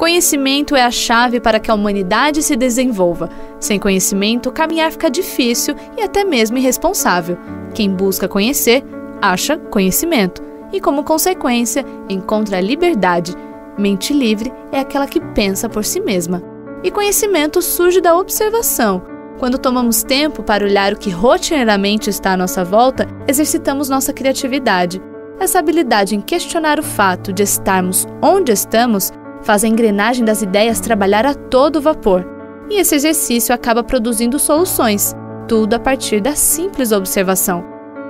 Conhecimento é a chave para que a humanidade se desenvolva. Sem conhecimento, caminhar fica difícil e até mesmo irresponsável. Quem busca conhecer, acha conhecimento. E, como consequência, encontra a liberdade. Mente livre é aquela que pensa por si mesma. E conhecimento surge da observação. Quando tomamos tempo para olhar o que rotineiramente está à nossa volta, exercitamos nossa criatividade. Essa habilidade em questionar o fato de estarmos onde estamos faz a engrenagem das ideias trabalhar a todo vapor. E esse exercício acaba produzindo soluções, tudo a partir da simples observação.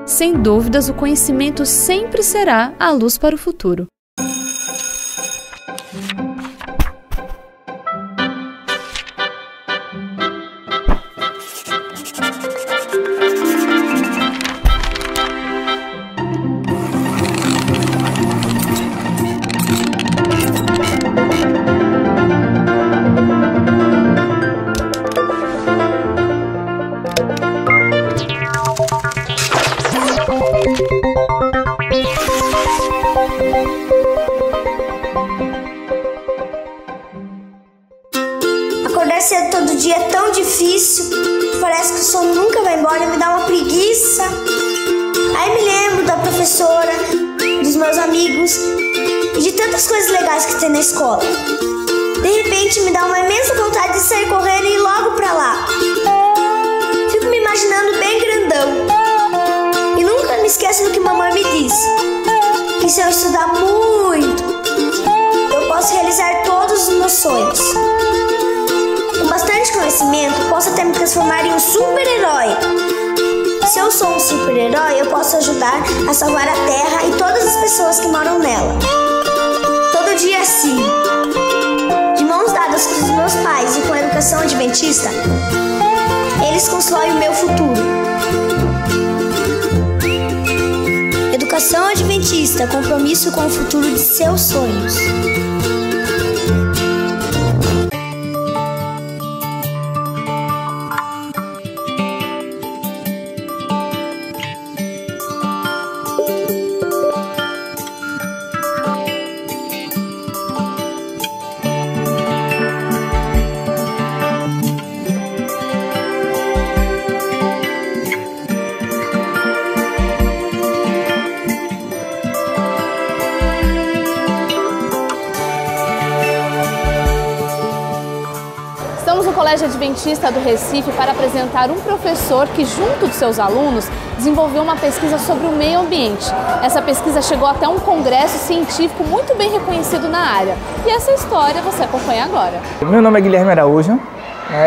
Sem dúvidas, o conhecimento sempre será a luz para o futuro. Acordar cedo todo dia é tão difícil, parece que o sono nunca vai embora e me dá uma preguiça. Aí me lembro da professora, dos meus amigos e de tantas coisas legais que tem na escola. De repente me dá uma imensa vontade de sair correndo e ir logo pra lá. Fico me imaginando bem grandão. E nunca me esqueço do que mamãe me disse, que se eu estudar muito, eu posso realizar todos os meus sonhos. Com bastante conhecimento, posso até me transformar em um super-herói. Se eu sou um super-herói, eu posso ajudar a salvar a Terra e todas as pessoas que moram nela. Todo dia assim, de mãos dadas com os meus pais e com a educação adventista, eles constroem o meu futuro. Educação adventista, compromisso com o futuro de seus sonhos. Estamos no Colégio Adventista do Recife para apresentar um professor que, junto dos seus alunos, desenvolveu uma pesquisa sobre o meio ambiente. Essa pesquisa chegou até um congresso científico muito bem reconhecido na área. E essa história você acompanha agora. Meu nome é Guilherme Araújo,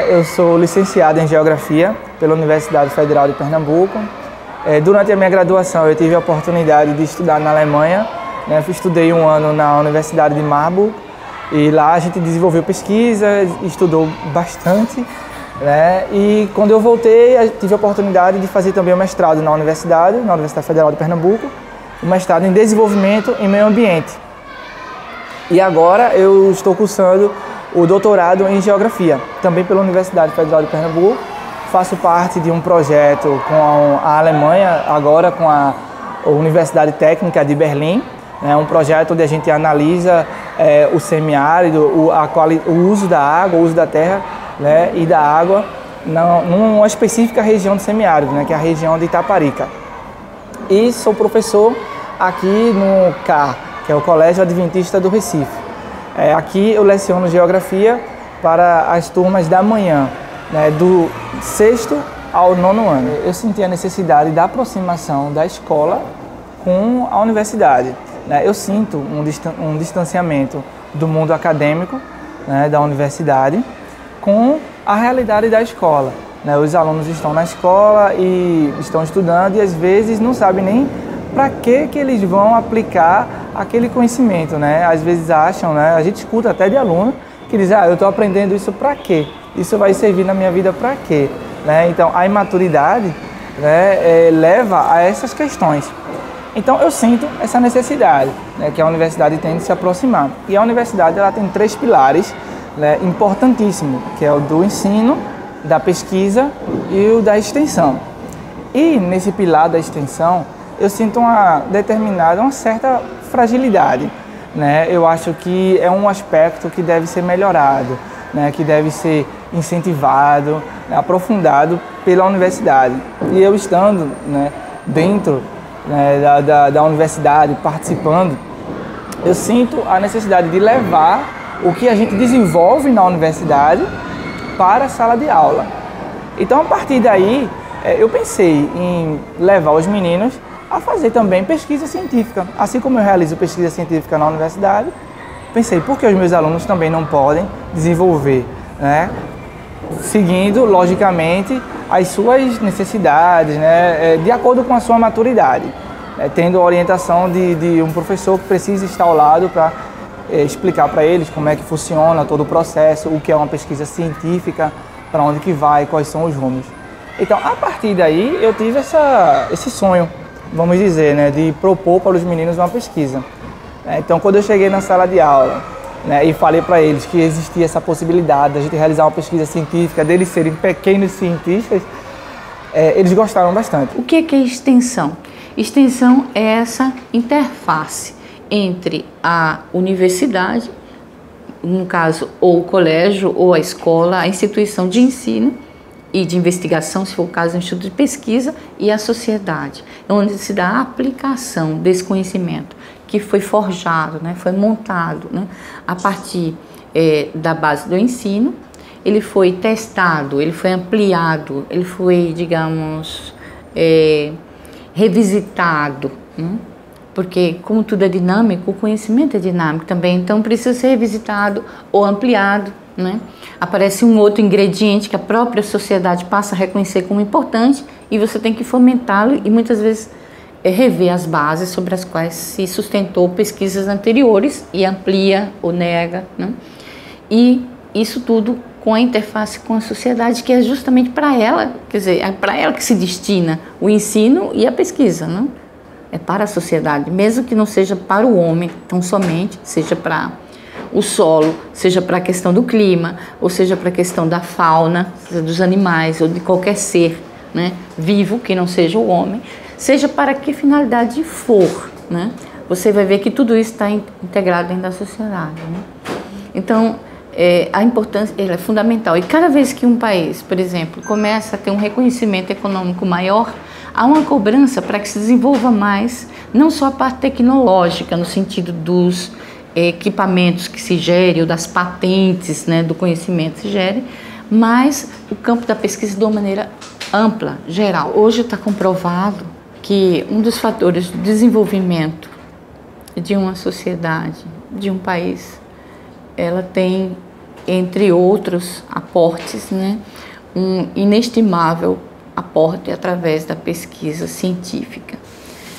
eu sou licenciado em Geografia pela Universidade Federal de Pernambuco. Durante a minha graduação eu tive a oportunidade de estudar na Alemanha. Estudei um ano na Universidade de Marburg. E lá a gente desenvolveu pesquisa, estudou bastante, E quando eu voltei, eu tive a oportunidade de fazer também o mestrado na Universidade Federal de Pernambuco, o mestrado em Desenvolvimento em Meio Ambiente. E agora eu estou cursando o doutorado em Geografia, também pela Universidade Federal de Pernambuco. Faço parte de um projeto com a Alemanha, agora com a Universidade Técnica de Berlim. É um projeto onde a gente analisa o semiárido, o uso da água, o uso da terra, e da água numa específica região do semiárido, que é a região de Itaparica. E sou professor aqui no CAR, que é o Colégio Adventista do Recife. Aqui eu leciono Geografia para as turmas da manhã, do 6º ao 9º ano. Eu senti a necessidade da aproximação da escola com a universidade. Eu sinto um distanciamento do mundo acadêmico, da universidade, com a realidade da escola. Os alunos estão na escola e estão estudando e às vezes não sabem nem para que eles vão aplicar aquele conhecimento. Às vezes acham, a gente escuta até de aluno que diz, eu estou aprendendo isso para quê? Isso vai servir na minha vida para quê? Então a imaturidade leva a essas questões. Então eu sinto essa necessidade que a universidade tem de se aproximar. E a universidade ela tem 3 pilares importantíssimos, que é o do ensino, da pesquisa e o da extensão. E nesse pilar da extensão eu sinto uma certa fragilidade, né, eu acho que é um aspecto que deve ser melhorado, né, que deve ser incentivado, né, aprofundado pela universidade. E eu estando, né, dentro, né, da universidade, participando, eu sinto a necessidade de levar o que a gente desenvolve na universidade para a sala de aula. Então, a partir daí, eu pensei em levar os meninos a fazer também pesquisa científica. Assim como eu realizo pesquisa científica na universidade, pensei, por que os meus alunos também não podem desenvolver, né, seguindo, logicamente, as suas necessidades, né, de acordo com a sua maturidade, tendo a orientação de um professor que precisa estar ao lado para explicar para eles como é que funciona todo o processo, o que é uma pesquisa científica, para onde que vai, quais são os rumos. Então, a partir daí, eu tive esse sonho, vamos dizer, né, de propor para os meninos uma pesquisa. Então, quando eu cheguei na sala de aula, né, e falei para eles que existia essa possibilidade de a gente realizar uma pesquisa científica, deles serem pequenos cientistas, eles gostaram bastante. O que é extensão? Extensão é essa interface entre a universidade, no caso, ou o colégio, ou a escola, a instituição de ensino e de investigação, se for o caso, o instituto de pesquisa, e a sociedade, onde se dá a aplicação desse conhecimento que foi forjado, né, foi montado, né, a partir da base do ensino. Ele foi testado, ele foi ampliado, ele foi, digamos, revisitado, né? Porque como tudo é dinâmico, o conhecimento é dinâmico também, então precisa ser revisitado ou ampliado, né? Aparece um outro ingrediente que a própria sociedade passa a reconhecer como importante e você tem que fomentá-lo e muitas vezes rever as bases sobre as quais se sustentou pesquisas anteriores e amplia ou nega, né? E isso tudo com a interface com a sociedade, que é justamente para ela, quer dizer, é para ela que se destina o ensino e a pesquisa, não? É para a sociedade, mesmo que não seja para o homem tão somente, seja para o solo, seja para a questão do clima, ou seja para a questão da fauna, dos animais, ou de qualquer ser, né, vivo, que não seja o homem, seja para que finalidade for, né? Você vai ver que tudo isso está integrado dentro da sociedade, né? Então, a importância é fundamental. E cada vez que um país, por exemplo, começa a ter um reconhecimento econômico maior, há uma cobrança para que se desenvolva mais, não só a parte tecnológica, no sentido dos equipamentos que se gerem, ou das patentes, né, do conhecimento se gerem, mas o campo da pesquisa de uma maneira ampla, geral. Hoje está comprovado que um dos fatores do desenvolvimento de uma sociedade, de um país, ela tem, entre outros aportes, né, um inestimável aporte através da pesquisa científica.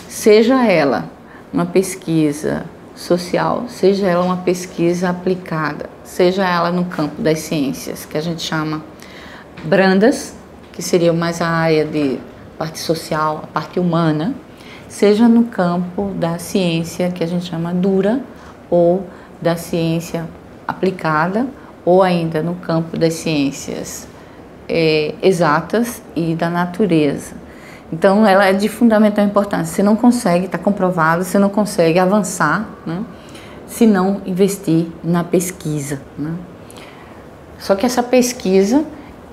Seja ela uma pesquisa social, seja ela uma pesquisa aplicada, seja ela no campo das ciências, que a gente chama brandas, que seria mais a área de parte social, a parte humana, seja no campo da ciência, que a gente chama dura, ou da ciência aplicada, ou ainda no campo das ciências exatas e da natureza. Então, ela é de fundamental importância. Você não consegue, está comprovado, você não consegue avançar, né, se não investir na pesquisa, né? Só que essa pesquisa,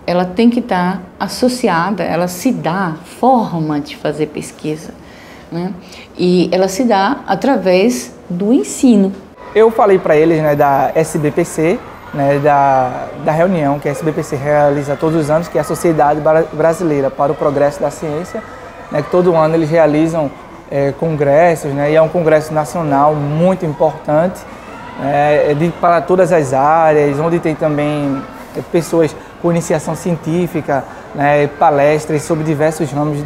ela tem que estar associada, ela se dá forma de fazer pesquisa, né? E ela se dá através do ensino. Eu falei para eles, né, da SBPC, né, da reunião que a SBPC realiza todos os anos, que é a Sociedade Brasileira para o Progresso da Ciência, né, que todo ano eles realizam congressos, né, e é um congresso nacional muito importante, para todas as áreas, onde tem também pessoas com iniciação científica, né, palestras sobre diversos ramos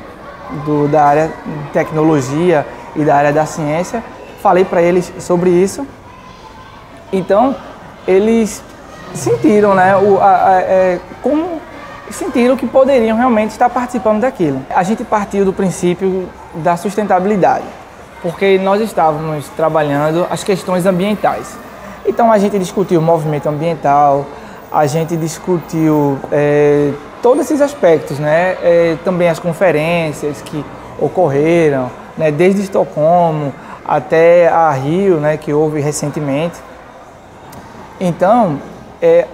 da área de tecnologia e da área da ciência. Falei para eles sobre isso. Então, eles sentiram, né, sentiram que poderiam realmente estar participando daquilo. A gente partiu do princípio da sustentabilidade, porque nós estávamos trabalhando as questões ambientais. Então, a gente discutiu o movimento ambiental, a gente discutiu todos esses aspectos, né, também as conferências que ocorreram, né, desde Estocolmo até a Rio, né, que houve recentemente. Então,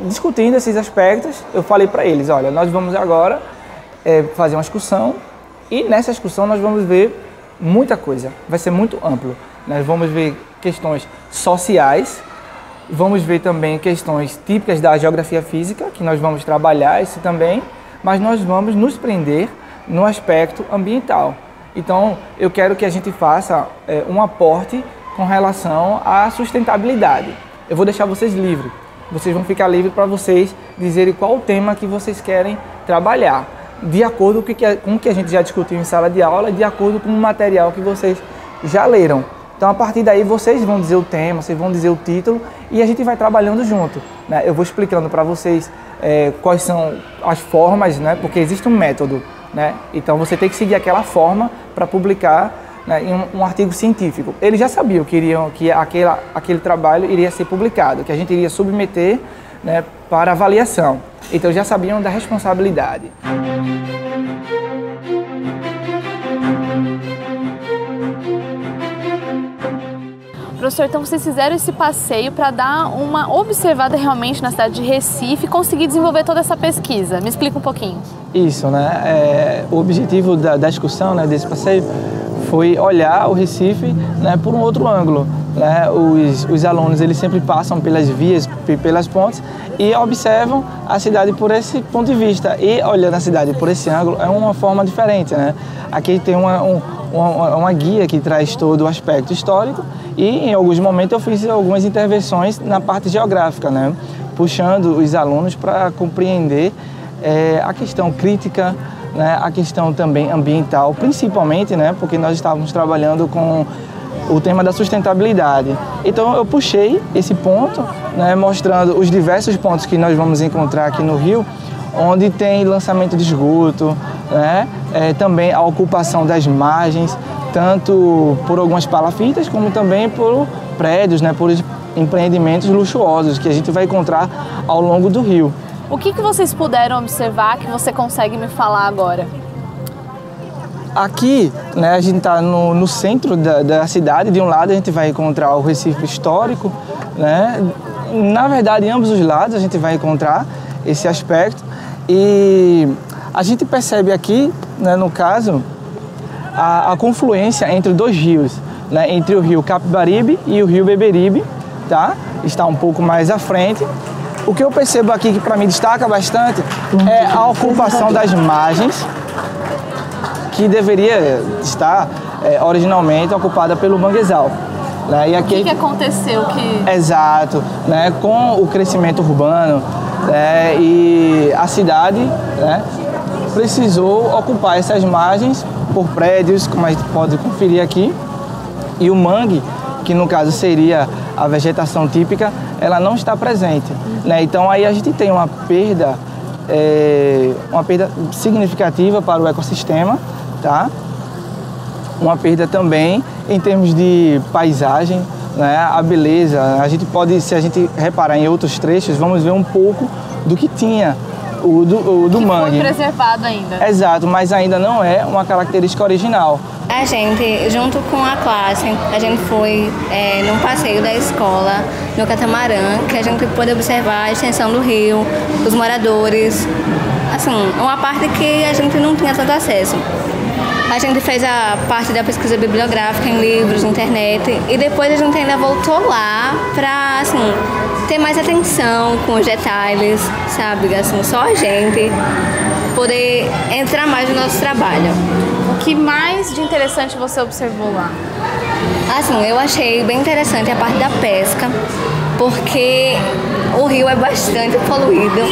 discutindo esses aspectos, eu falei para eles, olha, nós vamos agora fazer uma excursão e nessa excursão nós vamos ver muita coisa, vai ser muito amplo. Nós vamos ver questões sociais, vamos ver também questões típicas da geografia física, que nós vamos trabalhar isso também, mas nós vamos nos prender no aspecto ambiental. Então, eu quero que a gente faça um aporte com relação à sustentabilidade. Eu vou deixar vocês livres. Vocês vão ficar livres para vocês dizerem qual o tema que vocês querem trabalhar, de acordo com o que a gente já discutiu em sala de aula, de acordo com o material que vocês já leram. Então, a partir daí, vocês vão dizer o tema, vocês vão dizer o título e a gente vai trabalhando junto, né? Eu vou explicando para vocês quais são as formas, né? Porque existe um método, né? Então, você tem que seguir aquela forma para publicar, né, em um artigo científico. Eles já sabiam que aquele trabalho iria ser publicado, que a gente iria submeter, né, para avaliação. Então, já sabiam da responsabilidade. Professor, então vocês fizeram esse passeio para dar uma observada realmente na cidade de Recife e conseguir desenvolver toda essa pesquisa. Me explica um pouquinho. Isso, né? O objetivo da excursão, né, desse passeio foi olhar o Recife, né, por um outro ângulo, né? Os alunos eles sempre passam pelas vias, pelas pontes e observam a cidade por esse ponto de vista. E olhando a cidade por esse ângulo é uma forma diferente, né? Aqui tem uma guia que traz todo o aspecto histórico e em alguns momentos eu fiz algumas intervenções na parte geográfica, né? Puxando os alunos para compreender a questão crítica, né? A questão também ambiental, principalmente, né? Porque nós estávamos trabalhando com o tema da sustentabilidade. Então eu puxei esse ponto, né? Mostrando os diversos pontos que nós vamos encontrar aqui no Rio, onde tem lançamento de esgoto, né? Também a ocupação das margens, tanto por algumas palafitas, como também por prédios, né? Por empreendimentos luxuosos que a gente vai encontrar ao longo do rio. O que vocês puderam observar que você consegue me falar agora? Aqui, né, a gente está no centro da cidade. De um lado a gente vai encontrar o Recife histórico, né? Na verdade, em ambos os lados a gente vai encontrar esse aspecto. E a gente percebe aqui, né, no caso, a confluência entre dois rios, né, entre o rio Capibaribe e o rio Beberibe, tá? Está um pouco mais à frente. O que eu percebo aqui que para mim destaca bastante é a ocupação das margens, que deveria estar originalmente ocupada pelo manguezal. Né? E aqui, o que aconteceu? Exato, né? Com o crescimento urbano, né? E a cidade, né, precisou ocupar essas margens por prédios, como a gente pode conferir aqui, e o mangue, que no caso seria a vegetação típica, ela não está presente, né? Então aí a gente tem uma perda significativa para o ecossistema, tá? Uma perda também em termos de paisagem, né? A beleza, a gente pode, se a gente reparar em outros trechos, vamos ver um pouco do que tinha o do mangue. Foi preservado ainda. Exato, mas ainda não é uma característica original. A gente, junto com a classe, a gente foi num passeio da escola, no catamarã, que a gente pôde observar a extensão do rio, os moradores, assim, uma parte que a gente não tinha tanto acesso. A gente fez a parte da pesquisa bibliográfica em livros, internet, e depois a gente ainda voltou lá para, assim, ter mais atenção com os detalhes, sabe? Assim, só a gente poder entrar mais no nosso trabalho. O que mais de interessante você observou lá? Assim, eu achei bem interessante a parte da pesca, porque o rio é bastante poluído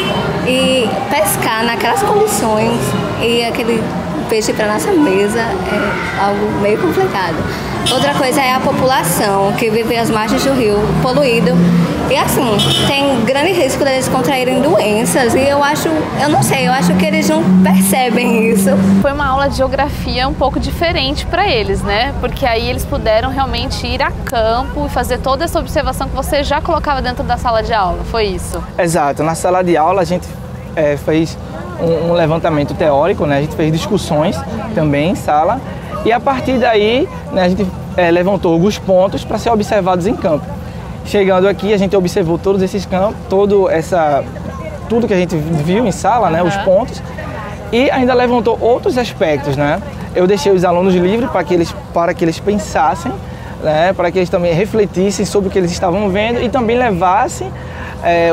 e pescar naquelas condições e aquele peixe para nossa mesa é algo meio complicado. Outra coisa é a população que vive às margens do rio poluído e assim, tem grande risco deles contraírem doenças e eu acho que eles não percebem isso. Foi uma aula de geografia um pouco diferente para eles, né? Porque aí eles puderam realmente ir a campo e fazer toda essa observação que você já colocava dentro da sala de aula, foi isso? Exato, na sala de aula a gente fez um levantamento teórico, né? A gente fez discussões também em sala e a partir daí, né, a gente levantou alguns pontos para ser observados em campo. Chegando aqui, a gente observou todos esses campos, tudo que a gente viu em sala, né, os pontos, e ainda levantou outros aspectos, né? Eu deixei os alunos livres para que eles pensassem, né, para que eles também refletissem sobre o que eles estavam vendo e também levassem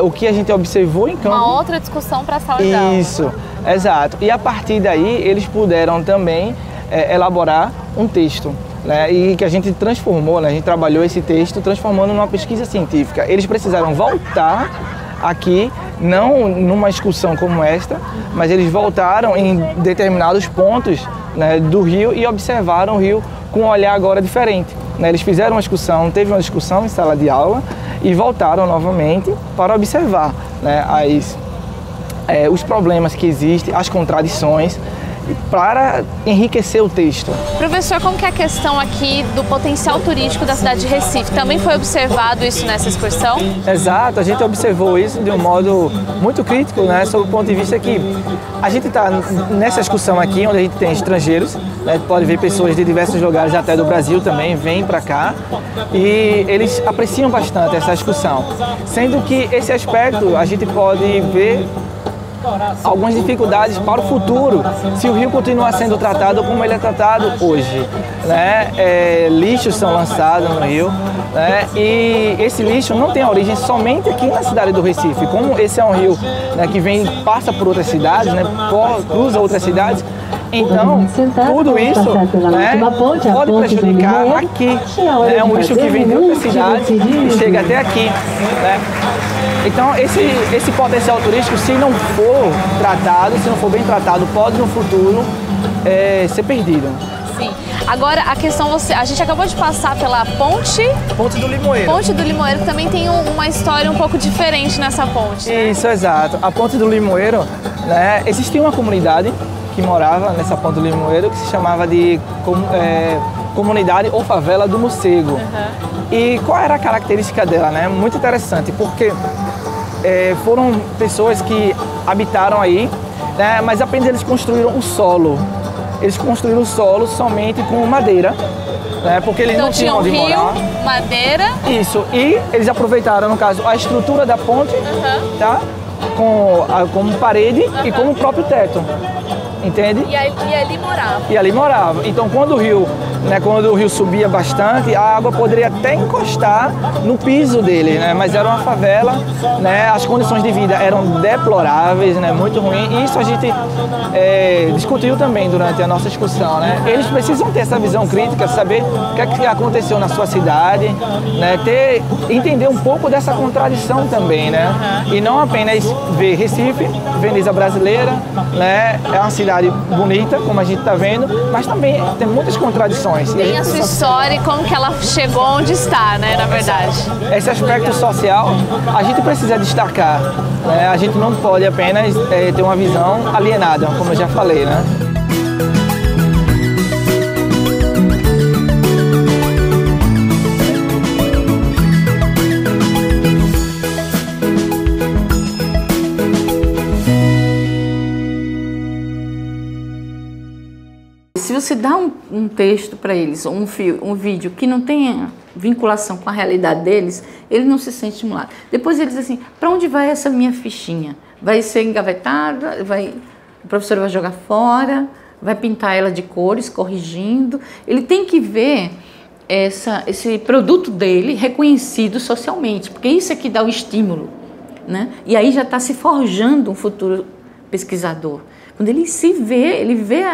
o que a gente observou em campo. Uma outra discussão para a sala de aula. Isso, exato. E a partir daí eles puderam também elaborar um texto, né, e que a gente transformou, né, a gente trabalhou esse texto transformando numa pesquisa científica. Eles precisaram voltar aqui, não numa excursão como esta, mas eles voltaram em determinados pontos, né, do rio e observaram o rio com um olhar agora diferente. Né, eles fizeram uma excursão, teve uma discussão em sala de aula e voltaram novamente para observar, né, os problemas que existem, as contradições, para enriquecer o texto. Professor, como que é a questão aqui do potencial turístico da cidade de Recife? Também foi observado isso nessa excursão? Exato, a gente observou isso de um modo muito crítico, né, sob o ponto de vista que a gente está nessa excursão aqui, onde a gente tem estrangeiros, né, pode ver pessoas de diversos lugares, até do Brasil também, vêm para cá, e eles apreciam bastante essa excursão, sendo que esse aspecto a gente pode ver algumas dificuldades para o futuro se o rio continuar sendo tratado como ele é tratado hoje, né? Lixos são lançados no rio, né? E esse lixo não tem origem somente aqui na cidade do Recife. Como esse é um rio, né, que passa por outras cidades, né, cruza outras cidades, então tudo isso, né, pode prejudicar aqui. É um lixo que vem de outras cidades e chega até aqui, né? Então esse potencial turístico, se não for tratado, se não for bem tratado, pode no futuro ser perdido. Sim. Agora a questão, a gente acabou de passar pela Ponte do Limoeiro. Ponte do Limoeiro também tem uma história um pouco diferente nessa ponte. Né? Isso, exato. A Ponte do Limoeiro, né, existia uma comunidade que morava nessa Ponte do Limoeiro que se chamava de Comunidade ou Favela do Morcego. E qual era a característica dela, né? Muito interessante, porque foram pessoas que habitaram aí, né? Mas apenas eles construíram o solo. Eles construíram o solo somente com madeira, né? Porque eles então, não tinham onde morar. Madeira. Isso. E eles aproveitaram, no caso, a estrutura da ponte, tá? Como parede e como próprio teto. Entende? E ali morava. E ali morava. Então, quando o rio subia bastante, a água poderia até encostar no piso dele, né? Mas era uma favela, né? As condições de vida eram deploráveis, né? Muito ruins. E isso a gente discutiu também durante a nossa discussão, né? Eles precisam ter essa visão crítica, saber o que é que aconteceu na sua cidade, né? Entender um pouco dessa contradição também, né? E não apenas ver Recife, Veneza brasileira, né? É uma cidade bonita, como a gente está vendo, mas também tem muitas contradições. Tem a sua história e como que ela chegou onde está, né, na verdade. Esse aspecto social a gente precisa destacar, né? A gente não pode apenas ter uma visão alienada, como eu já falei, né? Se você dá um texto para eles, um vídeo que não tenha vinculação com a realidade deles, ele não se sente estimulado. Depois eles dizem assim, para onde vai essa minha fichinha? Vai ser engavetada? O professor vai jogar fora? Vai pintar ela de cores, corrigindo? Ele tem que ver esse produto dele reconhecido socialmente, porque isso é que dá o estímulo, né? E aí já está se forjando um futuro pesquisador. Quando ele vê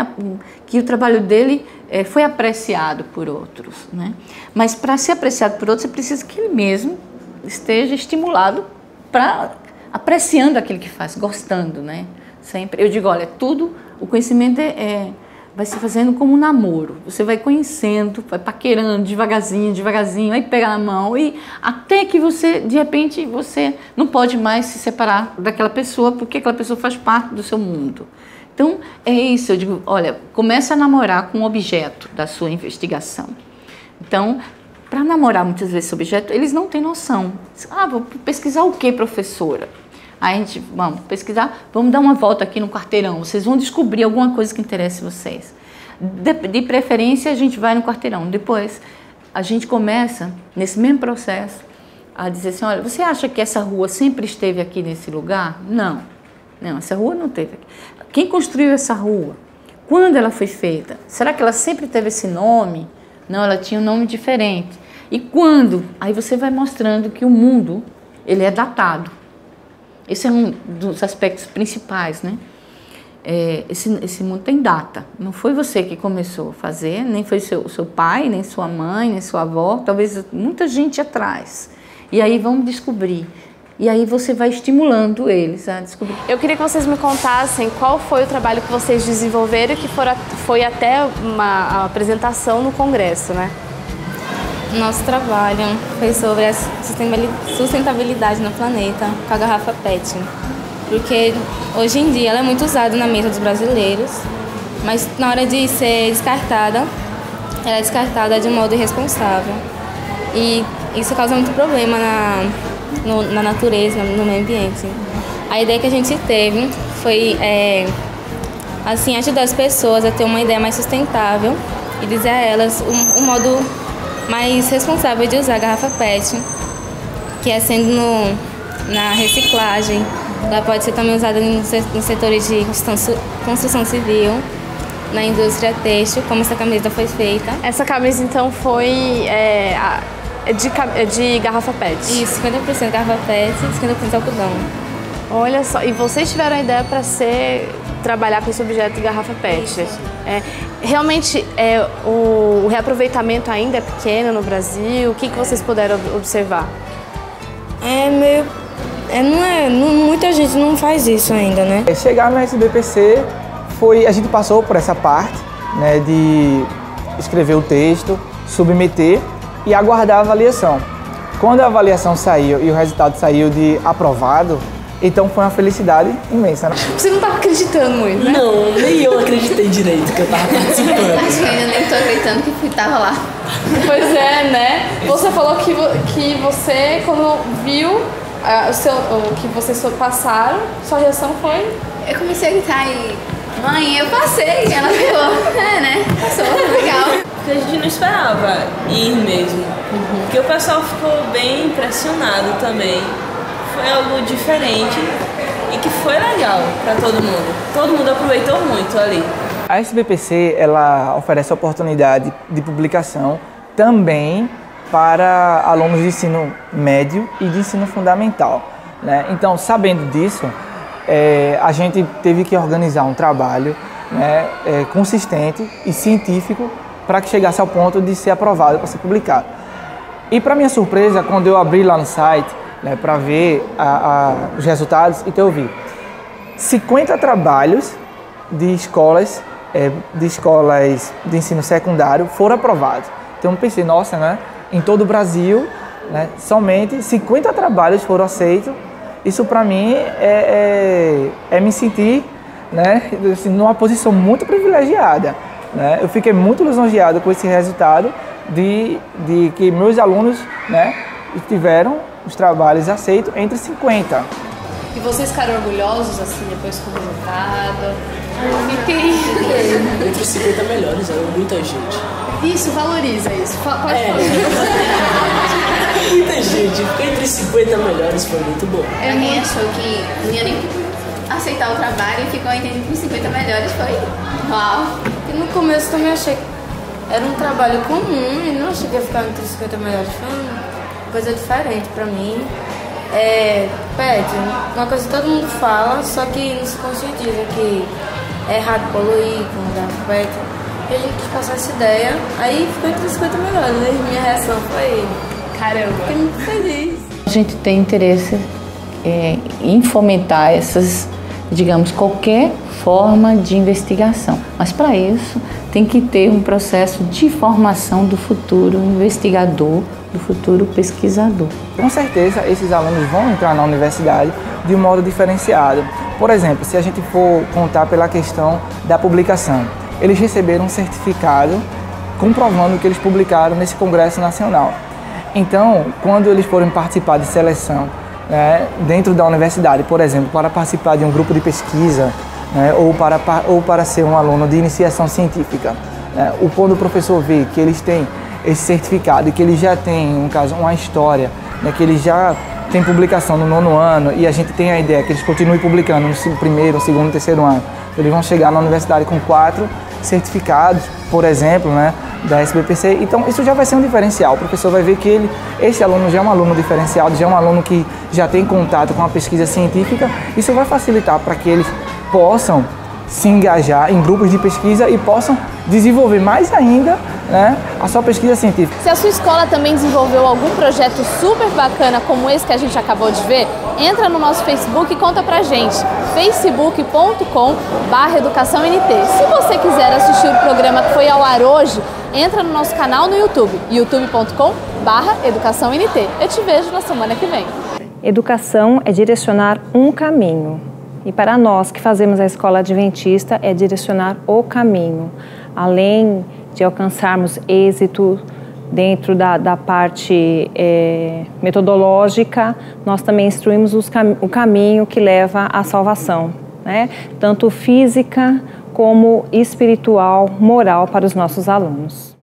que o trabalho dele foi apreciado por outros, né? Mas para ser apreciado por outros, você precisa que ele mesmo esteja estimulado para apreciando aquilo que faz, gostando, né? Sempre. Eu digo, olha, o conhecimento vai se fazendo como um namoro. Você vai conhecendo, vai paquerando devagarzinho, aí pega na mão e até que de repente, você não pode mais se separar daquela pessoa porque aquela pessoa faz parte do seu mundo. Então, é isso, eu digo, olha, começa a namorar com o objeto da sua investigação. Então, para namorar muitas vezes esse objeto, eles não têm noção. Vou pesquisar o quê, professora? Aí a gente, vamos pesquisar, vamos dar uma volta aqui no quarteirão, vocês vão descobrir alguma coisa que interesse vocês. De preferência, a gente vai no quarteirão. Depois, a gente começa, nesse mesmo processo, a dizer assim, olha, você acha que essa rua sempre esteve aqui nesse lugar? Não, essa rua não esteve aqui. Quem construiu essa rua? Quando ela foi feita? Será que ela sempre teve esse nome? Não, ela tinha um nome diferente. E quando? Aí você vai mostrando que o mundo, ele é datado. Esse é um dos aspectos principais, né? Esse mundo tem data. Não foi você que começou a fazer, nem foi seu pai, nem sua mãe, nem sua avó, talvez muita gente atrás. E aí vamos descobrir. E aí você vai estimulando eles a descobrir. Eu queria que vocês me contassem qual foi o trabalho que vocês desenvolveram e que foi até uma apresentação no congresso, né? Nosso trabalho foi sobre a sustentabilidade no planeta com a garrafa PET. Porque hoje em dia ela é muito usada na mesa dos brasileiros, mas na hora de ser descartada, ela é descartada de um modo irresponsável. E isso causa muito problema na natureza, no meio ambiente. A ideia que a gente teve foi assim, ajudar as pessoas a ter uma ideia mais sustentável e dizer a elas um modo mais responsável de usar a garrafa PET, que é sendo na reciclagem. Ela pode ser também usada nos setores de construção civil, na indústria têxtil, como essa camisa foi feita. Essa camisa, então, foi de garrafa PET? Isso, 50% garrafa PET e 50% algodão. Olha só, e vocês tiveram a ideia para trabalhar com esse objeto de garrafa PET? Realmente, o reaproveitamento ainda é pequeno no Brasil? O que vocês puderam observar? Muita gente não faz isso ainda, né? Chegar no SBPC, a gente passou por essa parte, né, de escrever o texto, submeter e aguardar a avaliação. Quando a avaliação saiu e o resultado saiu de aprovado, então foi uma felicidade imensa, né? Você não estava acreditando muito, né? Não, nem eu acreditei direito que eu estava participando. Acho que eu ainda nem estou acreditando que estava lá. Pois é, né? Você falou que você, quando viu o que vocês passaram, sua reação foi? Eu comecei a gritar e... Mãe, eu passei. E ela falou, né? Passou, legal. Porque a gente não esperava ir mesmo. Porque o pessoal ficou bem impressionado também. Foi algo diferente e que foi legal para todo mundo. Todo mundo aproveitou muito ali. A SBPC, ela oferece oportunidade de publicação também para alunos de ensino médio e de ensino fundamental, né? Então, sabendo disso, a gente teve que organizar um trabalho, né, consistente e científico para que chegasse ao ponto de ser aprovado para ser publicado. E, para minha surpresa, quando eu abri lá no site, né, para ver os resultados, então eu vi 50 trabalhos de escolas de ensino secundário foram aprovados. Então eu pensei, nossa, né, em todo o Brasil, né, somente 50 trabalhos foram aceitos. Isso para mim é me sentir, né, assim, numa posição muito privilegiada, né? Eu fiquei muito lisonjeado com esse resultado de que meus alunos, né, tiveram os trabalhos aceitos entre 50. E vocês ficaram orgulhosos, assim, depois com o resultado? Entre os 50 melhores, era muita gente. Isso, valoriza isso. Pode falar. Muita gente, ficar entre os 50 melhores foi muito bom. Pra quem achou que não ia nem aceitar o trabalho e ficou entendido com 50 melhores, foi uau. E no começo também achei que era um trabalho comum e não achei que ia ficar entre os 50 melhores. Foi uma coisa diferente pra mim. PET, uma coisa que todo mundo fala, só que não se conscientiza que é errado poluir com garrafa PET. E a gente quis passar essa ideia, aí ficou entre os 50 melhores. Né? Minha reação foi... Caramba! Fiquei muito feliz. A gente tem interesse em fomentar digamos, qualquer forma de investigação. Mas para isso tem que ter um processo de formação do futuro investigador, do futuro pesquisador. Com certeza esses alunos vão entrar na universidade de um modo diferenciado. Por exemplo, se a gente for contar pela questão da publicação, eles receberam um certificado comprovando que eles publicaram nesse Congresso Nacional. Então, quando eles forem participar de seleção, né, dentro da universidade, por exemplo, para participar de um grupo de pesquisa, né, ou para ser um aluno de iniciação científica, né, quando o professor vê que eles têm esse certificado e que ele já tem, no caso, uma história, né, que ele já tem publicação no 9º ano e a gente tem a ideia que eles continuem publicando no 1º, 2º, 3º ano. Eles vão chegar na universidade com 4 certificados, por exemplo, né, da SBPC. Então isso já vai ser um diferencial. O professor vai ver que esse aluno já é um aluno diferenciado, já é um aluno que já tem contato com a pesquisa científica. Isso vai facilitar para que eles possam se engajar em grupos de pesquisa e possam desenvolver mais ainda, né, a sua pesquisa científica. Se a sua escola também desenvolveu algum projeto super bacana como esse que a gente acabou de ver, entra no nosso Facebook e conta pra gente, facebook.com/educaçãoNT. Se você quiser assistir o programa que foi ao ar hoje, entra no nosso canal no YouTube, youtube.com/educaçãoNT. Eu te vejo na semana que vem. Educação é direcionar um caminho. E para nós que fazemos a escola adventista é direcionar o caminho. Além de alcançarmos êxito dentro da parte metodológica, nós também instruímos o caminho que leva à salvação, né? Tanto física como espiritual, moral para os nossos alunos.